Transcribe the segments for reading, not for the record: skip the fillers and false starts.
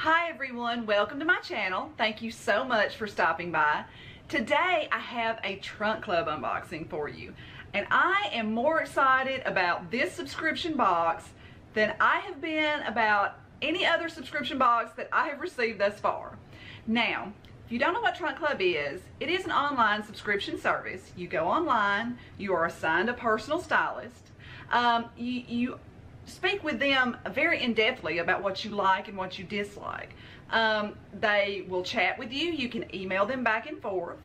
Hi everyone, welcome to my channel. Thank you so much for stopping by. Today I have a trunk club unboxing for you, and I am more excited about this subscription box than I have been about any other subscription box that I have received thus far. Now, if you don't know what Trunk Club is, it is an online subscription service. You go online, you are assigned a personal stylist. You speak with them very in-depthly about what you like and what you dislike. They will chat with you. You can email them back and forth.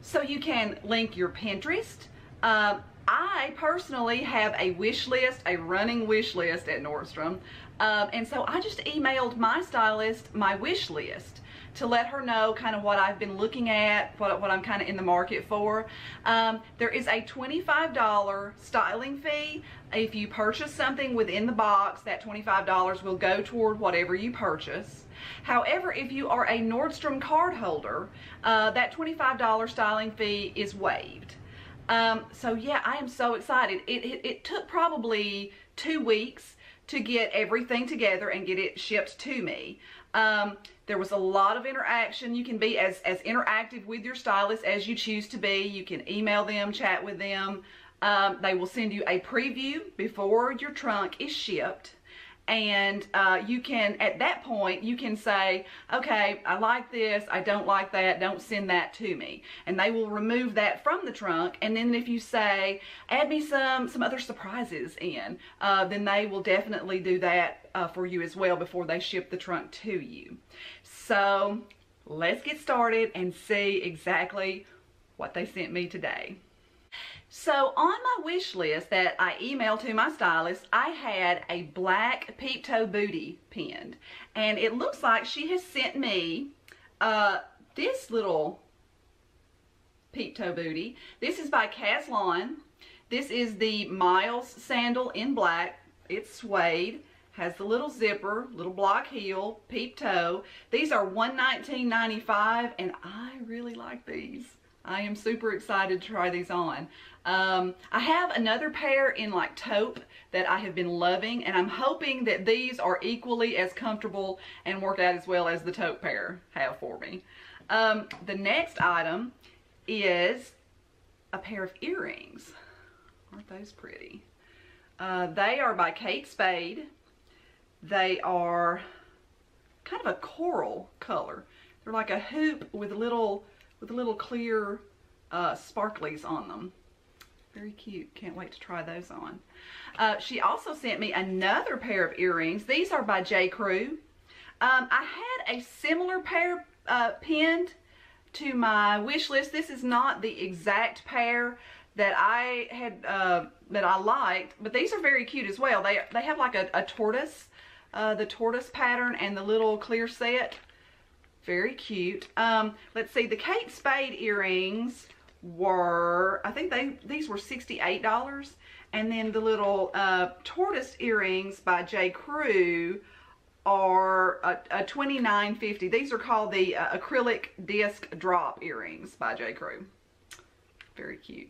So you can link your Pinterest. I personally have a wish list, a running wish list at Nordstrom. And so I just emailed my stylist my wish list to let her know kind of what I've been looking at, what I'm kind of in the market for. There is a $25 styling fee. If you purchase something within the box, that $25 will go toward whatever you purchase. However, if you are a Nordstrom card holder, that $25 styling fee is waived. So yeah, I am so excited. It took probably 2 weeks to get everything together and get it shipped to me. There was a lot of interaction. You can be as interactive with your stylist as you choose to be. You can email them, chat with them. They will send you a preview before your trunk is shipped. And you can, at that point, you can say, okay, I like this, I don't like that, don't send that to me. And they will remove that from the trunk. And then if you say, add me some other surprises in, then they will definitely do that for you as well before they ship the trunk to you. So let's get started and see exactly what they sent me today. So on my wish list that I emailed to my stylist, I had a black Peep Toe Booty pinned. And it looks like she has sent me this little Peep Toe Booty. This is by Caslon. This is the Miles Sandal in black. It's suede. Has the little zipper, little block heel, peep toe. These are $119.95 and I really like these. I am super excited to try these on. I have another pair in like taupe that I have been loving, and I'm hoping that these are equally as comfortable and work out as well as the taupe pair have for me. The next item is a pair of earrings. Aren't those pretty? They are by Spade. They are kind of a coral color. They're like a hoop with a little clear sparklies on them. Very cute. Can't wait to try those on. She also sent me another pair of earrings. These are by J.Crew. I had a similar pair pinned to my wish list. This is not the exact pair that I had that I liked, but these are very cute as well. They have like a tortoise, the tortoise pattern and the little clear set. Very cute. Let's see, the Kate Spade earrings were, I think these were $68. And then the little tortoise earrings by J.Crew are $29.50. These are called the acrylic disc drop earrings by J.Crew. Very cute.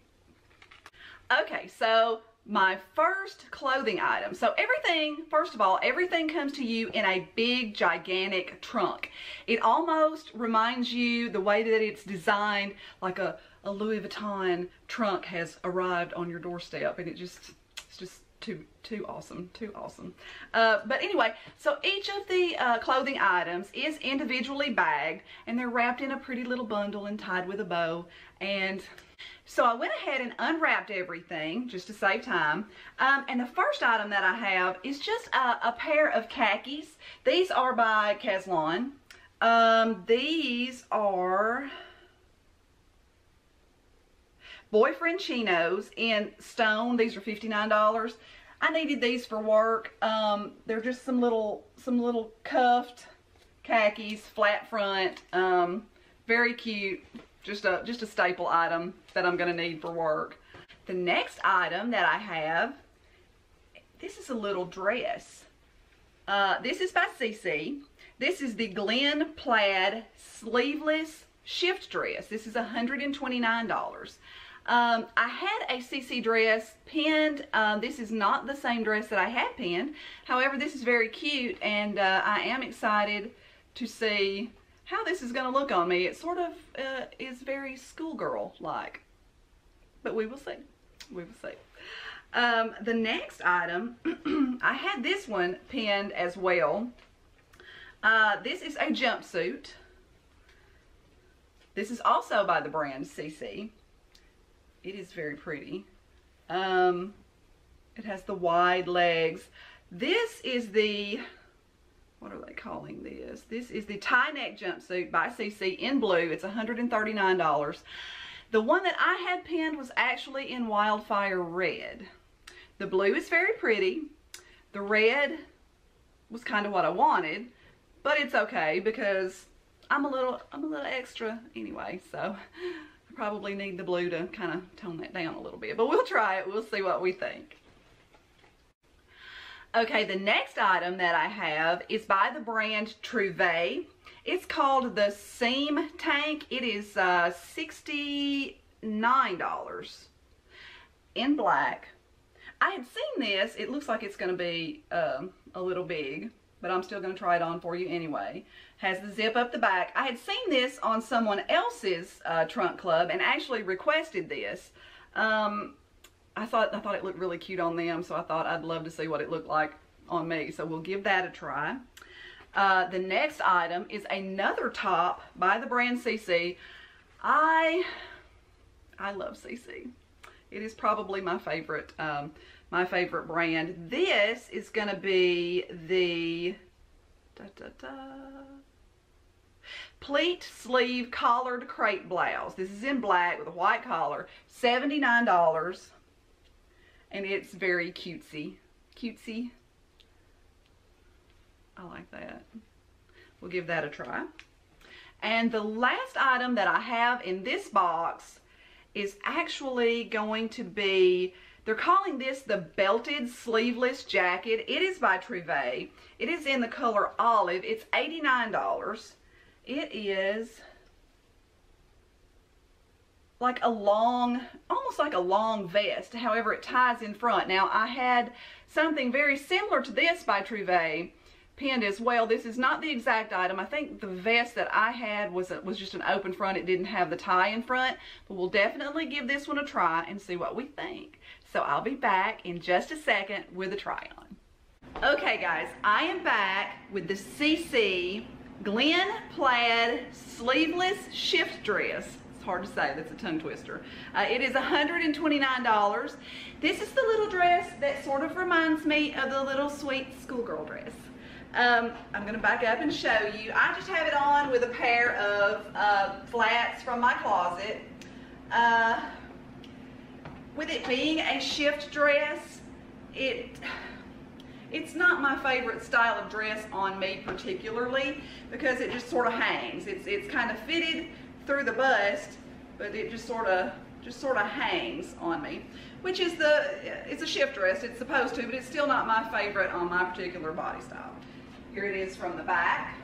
Okay, so my first clothing item. So everything, first of all, everything comes to you in a big, gigantic trunk. It almost reminds you the way that it's designed, like a Louis Vuitton trunk has arrived on your doorstep, and it's just too awesome, too awesome. But anyway, so each of the clothing items is individually bagged, and they're wrapped in a pretty little bundle and tied with a bow. And so I went ahead and unwrapped everything just to save time. And the first item that I have is just a pair of khakis. These are by Caslon. These are boyfriend chinos in stone. These are $59. I needed these for work. They're just some little cuffed khakis, flat front, very cute. Just a staple item that I'm gonna need for work. The next item that I have, this is a little dress. This is by Cece. This is the Glen Plaid Sleeveless Shift Dress. This is $129. I had a Cece dress pinned. This is not the same dress that I had pinned. However, this is very cute, and I am excited to see how this is going to look on me. It sort of is very schoolgirl-like, but we will see. We will see. The next item, I had this one pinned as well. This is a jumpsuit. This is also by the brand Cece. It is very pretty. It has the wide legs. This is the, what are they calling this? This is the tie neck jumpsuit by Cece in blue. It's $139. The one that I had pinned was actually in Wildfire Red. The blue is very pretty. The red was kind of what I wanted, but it's okay because I'm a little extra anyway, so I probably need the blue to kind of tone that down a little bit, but we'll try it. We'll see what we think. Okay, the next item that I have is by the brand Trouve. It's called the Seam Tank. It is $69 in black. I had seen this. It looks like it's going to be a little big, but I'm still going to try it on for you anyway. Has the zip up the back. I had seen this on someone else's trunk club and actually requested this. I thought it looked really cute on them, so I thought I'd love to see what it looked like on me. So we'll give that a try. The next item is another top by the brand Cece. I love Cece. It is probably my favorite brand. This is going to be the Pleat sleeve collared crepe blouse. This is in black with a white collar. $79. And it's very cutesy. Cutesy. I like that. We'll give that a try. And the last item that I have in this box is actually going to be, they're calling this the belted sleeveless jacket. It is by Trebay. It is in the color olive. It's $89. It is like a long, almost like a long vest. However, it ties in front. Now, I had something very similar to this by Trouve pinned as well. This is not the exact item. I think the vest that I had was just an open front. It didn't have the tie in front, but we'll definitely give this one a try and see what we think. So I'll be back in just a second with a try on. Okay guys, I am back with the Cece Glen Plaid sleeveless shift dress. It's hard to say, that's a tongue twister. It is $129. This is the little dress that sort of reminds me of the little sweet schoolgirl dress. I'm going to back up and show you. I just have it on with a pair of flats from my closet. With it being a shift dress, it's not my favorite style of dress on me particularly because it just sort of hangs. It's kind of fitted through the bust, but it just sort of hangs on me, which is it's a shift dress. It's supposed to, but it's still not my favorite on my particular body style. Here it is from the back.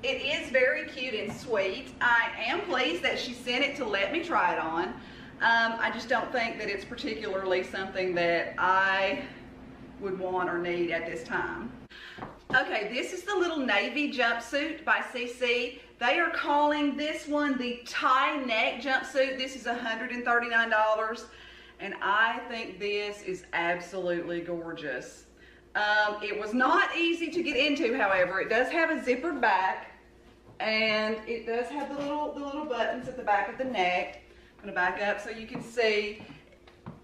It is very cute and sweet. I am pleased that she sent it to let me try it on. I just don't think that it's particularly something that I would want or need at this time. Okay, this is the little navy jumpsuit by Cece. They are calling this one the tie neck jumpsuit. This is $139. And I think this is absolutely gorgeous. It was not easy to get into, however. It does have a zippered back, and it does have the little buttons at the back of the neck. I'm gonna back up so you can see.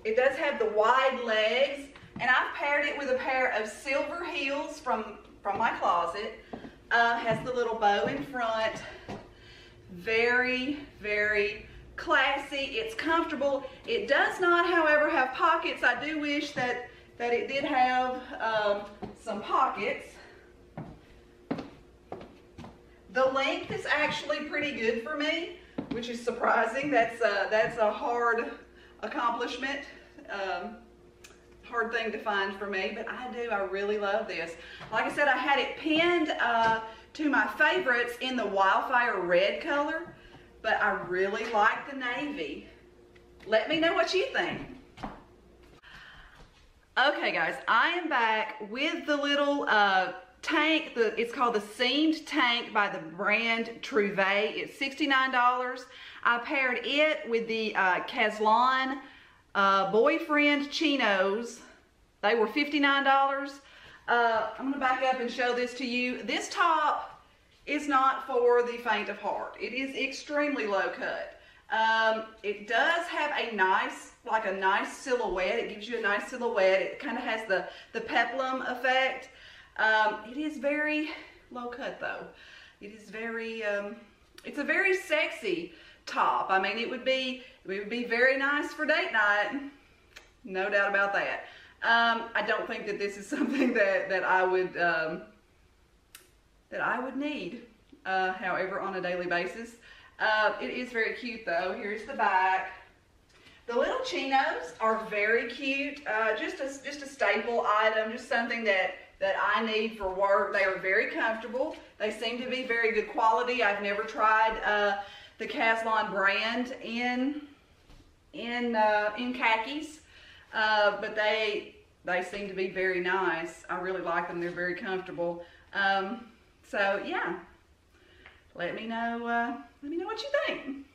It does have the wide legs, and I've paired it with a pair of silver heels from my closet. Has the little bow in front. Very, very classy. It's comfortable. It does not, however, have pockets. I do wish that it did have some pockets. The length is actually pretty good for me, which is surprising. That's a hard accomplishment, hard thing to find for me, but I really love this. Like I said, I had it pinned to my favorites in the Wildfire Red color, but I really like the navy. Let me know what you think. Okay guys, I am back with the little tank. It's called the Seamed Tank by the brand Trouve. It's $69. I paired it with the Caslon Boyfriend Chinos. They were $59. I'm gonna back up and show this to you. This top is not for the faint of heart. It is extremely low cut. It does have a nice silhouette. It gives you a nice silhouette. It kind of has the peplum effect. It is very low cut though. It is very, it's a very sexy top. I mean, it would be very nice for date night. No doubt about that. I don't think that this is something that I would need, however, on a daily basis. It is very cute though. Here's the back. The little chinos are very cute. Just a staple item, just something that I need for work. They are very comfortable. They seem to be very good quality. I've never tried the Caslon brand in khakis, but they seem to be very nice. I really like them. They're very comfortable. So yeah, let me know what you think.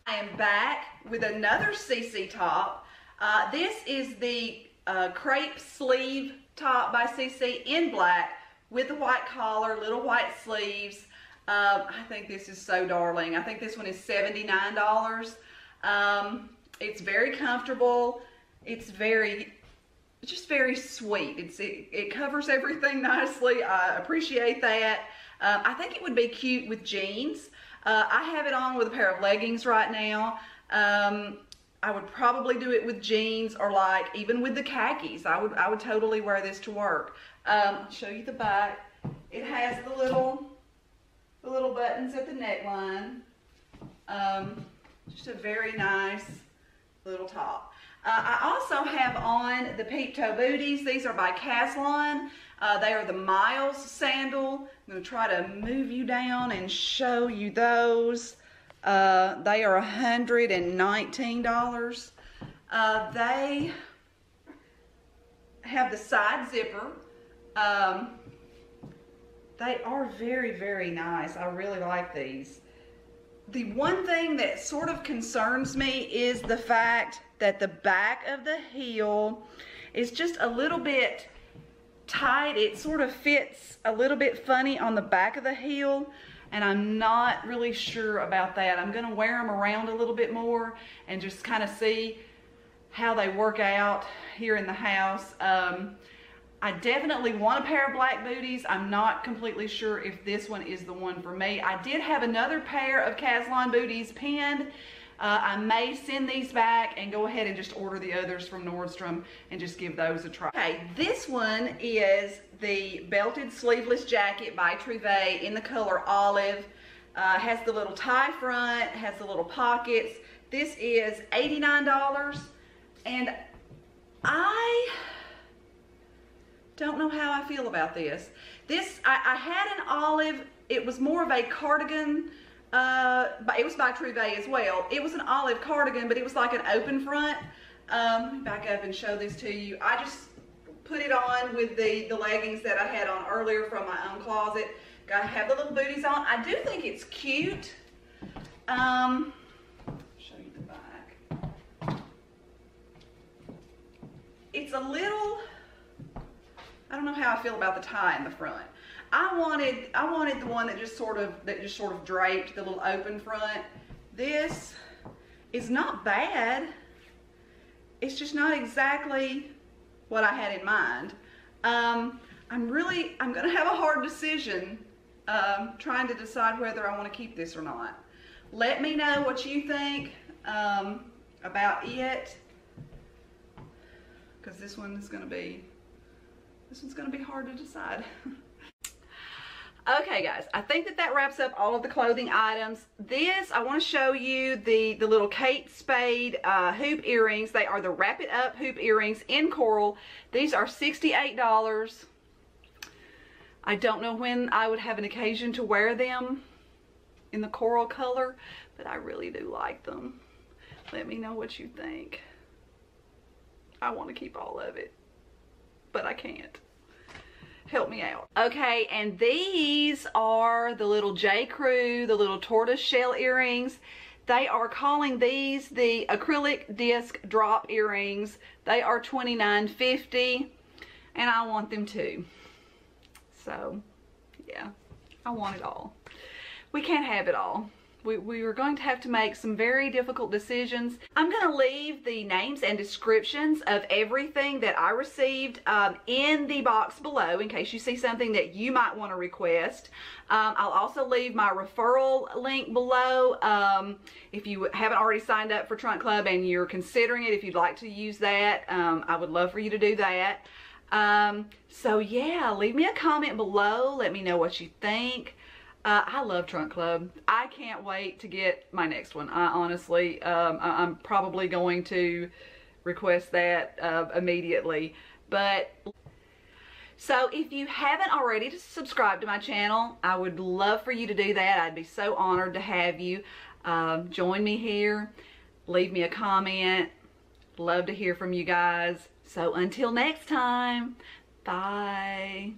I am back with another Cece top. This is the crepe sleeve top by Cece in black with the white collar, little white sleeves. I think this is so darling. I think this one is $79. It's very comfortable. It's just very sweet. It covers everything nicely. I appreciate that. I think it would be cute with jeans. I have it on with a pair of leggings right now. I would probably do it with jeans or like even with the khakis. I would totally wear this to work. I'll show you the back. It has the little buttons at the neckline. Just a very nice little top. I also have on the Peep Toe Booties. These are by Caslon. They are the Miles Sandal. I'm going to try to move you down and show you those. They are $119. They have the side zipper. They are very, very nice. I really like these. The one thing that sort of concerns me is the fact that the back of the heel is just a little bit tight. It sort of fits a little bit funny on the back of the heel, and I'm not really sure about that. I'm gonna wear them around a little bit more and just kind of see how they work out here in the house. I definitely want a pair of black booties. I'm not completely sure if this one is the one for me. I did have another pair of Caslon booties pinned. I may send these back and go ahead and just order the others from Nordstrom and just give those a try. Okay, this one is the belted sleeveless jacket by Trouve in the color olive. Has the little tie front, has the little pockets. This is $89, and I don't know how I feel about this. I had an olive. It was more of a cardigan. It was by Trouve as well. It was an olive cardigan, but it was like an open front. Let me back up and show this to you. I just put it on with the leggings that I had on earlier from my own closet. Gotta have the little booties on. I do think it's cute. Show you the back. It's a little, I don't know how I feel about the tie in the front. I wanted the one that just sort of draped the little open front. This is not bad. It's just not exactly what I had in mind. I'm gonna have a hard decision trying to decide whether I want to keep this or not. Let me know what you think about it, because this one's gonna be hard to decide. Okay guys, I think that wraps up all of the clothing items. This, I want to show you the little Kate Spade hoop earrings. They are the Wrap It Up hoop earrings in coral. These are $68. I don't know when I would have an occasion to wear them in the coral color, but I really do like them. Let me know what you think. I want to keep all of it. but I can't. Help me out. Okay, and these are the little J.Crew, the little tortoise shell earrings. They are calling these the acrylic disc drop earrings. They are $29.50, and I want them too. So, yeah, I want it all. We can't have it all. We are going to have to make some very difficult decisions. I'm going to leave the names and descriptions of everything that I received in the box below in case you see something that you might want to request. I'll also leave my referral link below. If you haven't already signed up for Trunk Club and you're considering it, if you'd like to use that, I would love for you to do that. So yeah, leave me a comment below. Let me know what you think. I love Trunk Club. I can't wait to get my next one. I honestly, I'm probably going to request that immediately. But so if you haven't already subscribed to my channel, I would love for you to do that. I'd be so honored to have you. Join me here. Leave me a comment. Love to hear from you guys. So until next time, bye.